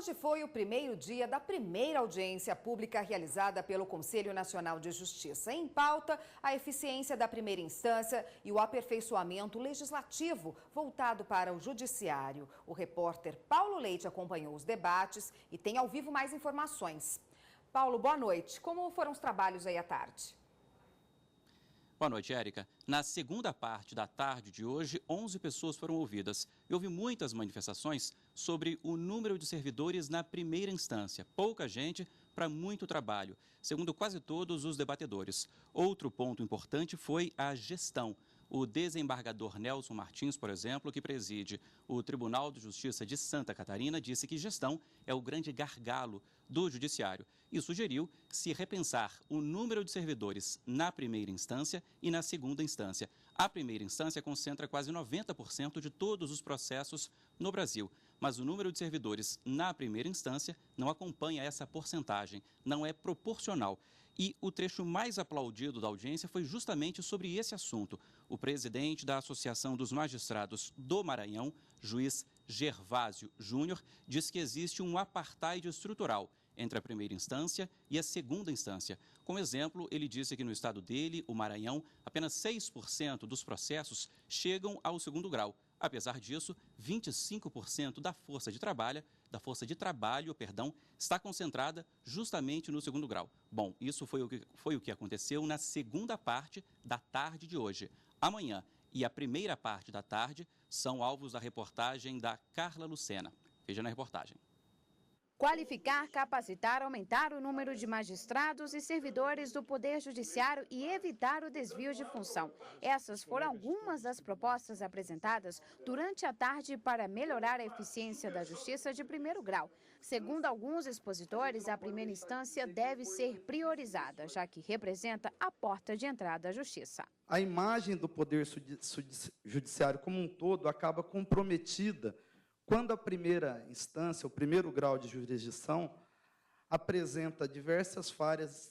Hoje foi o primeiro dia da primeira audiência pública realizada pelo Conselho Nacional de Justiça. Em pauta, a eficiência da primeira instância e o aperfeiçoamento legislativo voltado para o judiciário. O repórter Paulo Leite acompanhou os debates e tem ao vivo mais informações. Paulo, boa noite. Como foram os trabalhos aí à tarde? Boa noite, Érica. Na segunda parte da tarde de hoje, 11 pessoas foram ouvidas. E houve muitas manifestações sobre o número de servidores na primeira instância. Pouca gente para muito trabalho, segundo quase todos os debatedores. Outro ponto importante foi a gestão. O desembargador Nelson Martins, por exemplo, que preside o Tribunal de Justiça de Santa Catarina, disse que gestão é o grande gargalo do judiciário e sugeriu se repensar o número de servidores na primeira instância e na segunda instância. A primeira instância concentra quase 90% de todos os processos no Brasil, mas o número de servidores na primeira instância não acompanha essa porcentagem, não é proporcional. E o trecho mais aplaudido da audiência foi justamente sobre esse assunto. O presidente da Associação dos Magistrados do Maranhão, juiz Gervásio Júnior, diz que existe um apartheid estrutural entre a primeira instância e a segunda instância. Como exemplo, ele disse que no estado dele, o Maranhão, apenas 6% dos processos chegam ao segundo grau. Apesar disso, 25% da força de trabalho, está concentrada justamente no segundo grau. Bom, isso foi o que aconteceu na segunda parte da tarde de hoje. Amanhã e a primeira parte da tarde são alvos da reportagem da Carla Lucena. Veja na reportagem. Qualificar, capacitar, aumentar o número de magistrados e servidores do Poder Judiciário e evitar o desvio de função. Essas foram algumas das propostas apresentadas durante a tarde para melhorar a eficiência da Justiça de primeiro grau. Segundo alguns expositores, a primeira instância deve ser priorizada, já que representa a porta de entrada à Justiça. A imagem do Poder Judiciário como um todo acaba comprometida quando a primeira instância, o primeiro grau de jurisdição, apresenta diversas falhas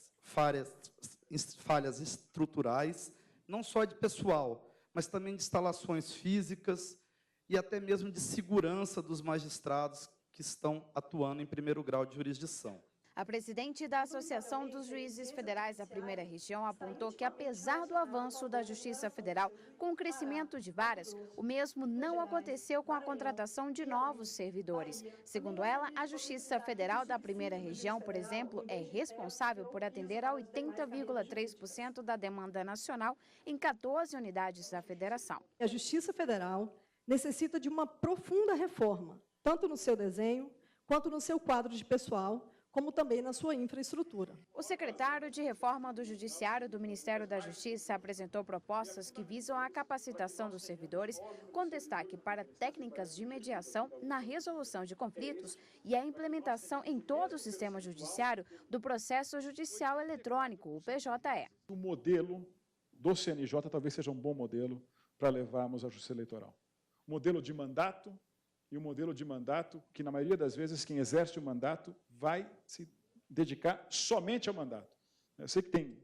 estruturais, não só de pessoal, mas também de instalações físicas e até mesmo de segurança dos magistrados que estão atuando em primeiro grau de jurisdição. A presidente da Associação dos Juízes Federais da Primeira Região apontou que, apesar do avanço da Justiça Federal com o crescimento de varas, o mesmo não aconteceu com a contratação de novos servidores. Segundo ela, a Justiça Federal da Primeira Região, por exemplo, é responsável por atender a 80,3% da demanda nacional em 14 unidades da federação. A Justiça Federal necessita de uma profunda reforma, tanto no seu desenho, quanto no seu quadro de pessoal, como também na sua infraestrutura. O secretário de Reforma do Judiciário do Ministério da Justiça apresentou propostas que visam a capacitação dos servidores, com destaque para técnicas de mediação na resolução de conflitos e a implementação em todo o sistema judiciário do processo judicial eletrônico, o PJE. O modelo do CNJ talvez seja um bom modelo para levarmos a justiça eleitoral. O modelo de mandato, e o modelo de mandato que, na maioria das vezes, quem exerce o mandato vai se dedicar somente ao mandato. Eu sei que tem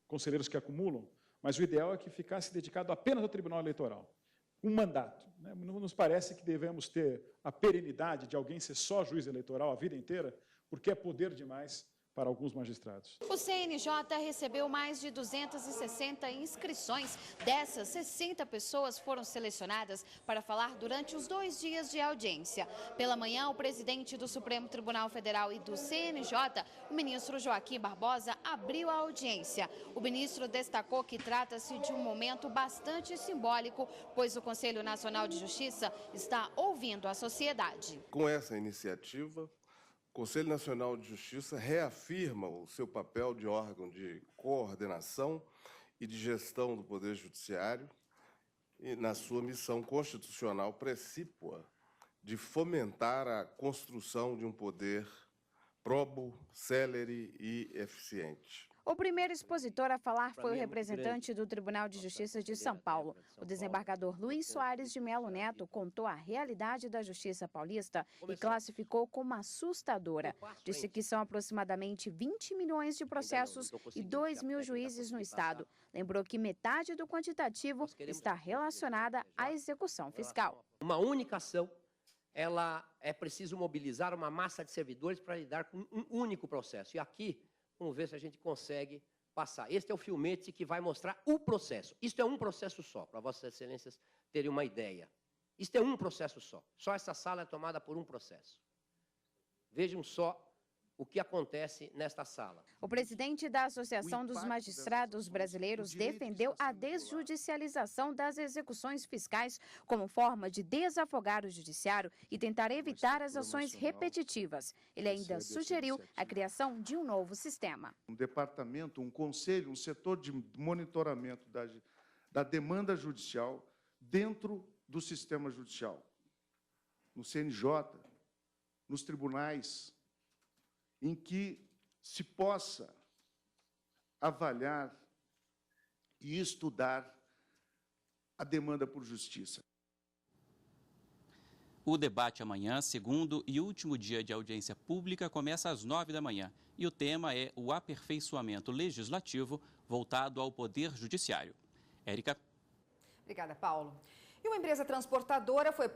conselheiros que acumulam, mas o ideal é que ficasse dedicado apenas ao Tribunal Eleitoral. Um mandato. Não nos parece que devemos ter a perenidade de alguém ser só juiz eleitoral a vida inteira, porque é poder demais para alguns magistrados. O CNJ recebeu mais de 260 inscrições. Dessas, 60 pessoas foram selecionadas para falar durante os 2 dias de audiência. Pela manhã, o presidente do Supremo Tribunal Federal e do CNJ, o ministro Joaquim Barbosa, abriu a audiência. O ministro destacou que trata-se de um momento bastante simbólico, pois o Conselho Nacional de Justiça está ouvindo a sociedade. Com essa iniciativa, o Conselho Nacional de Justiça reafirma o seu papel de órgão de coordenação e de gestão do Poder Judiciário e na sua missão constitucional precípua de fomentar a construção de um poder probo, célere e eficiente. O primeiro expositor a falar foi o representante do Tribunal de Justiça de São Paulo. O desembargador Luiz Soares de Melo Neto contou a realidade da Justiça Paulista e classificou como assustadora. Disse que são aproximadamente 20 milhões de processos e 2 mil juízes no estado. Lembrou que metade do quantitativo está relacionada à execução fiscal. Uma única ação é preciso mobilizar uma massa de servidores para lidar com um único processo. E aqui, vamos ver se a gente consegue passar. Este é o filmete que vai mostrar o processo. Isto é um processo só, para Vossas Excelências terem uma ideia. Isto é um processo só. Só essa sala é tomada por um processo. Vejam só o que acontece nesta sala. O presidente da Associação dos Magistrados Brasileiros defendeu a desjudicialização das execuções fiscais como forma de desafogar o judiciário e tentar evitar as ações repetitivas. Ele ainda sugeriu a criação de um novo sistema. Um departamento, um conselho, um setor de monitoramento da demanda judicial dentro do sistema judicial, no CNJ, nos tribunais, em que se possa avaliar e estudar a demanda por justiça. O debate amanhã, segundo e último dia de audiência pública, começa às 9 da manhã. E o tema é o aperfeiçoamento legislativo voltado ao Poder Judiciário. Érica. Obrigada, Paulo. E uma empresa transportadora foi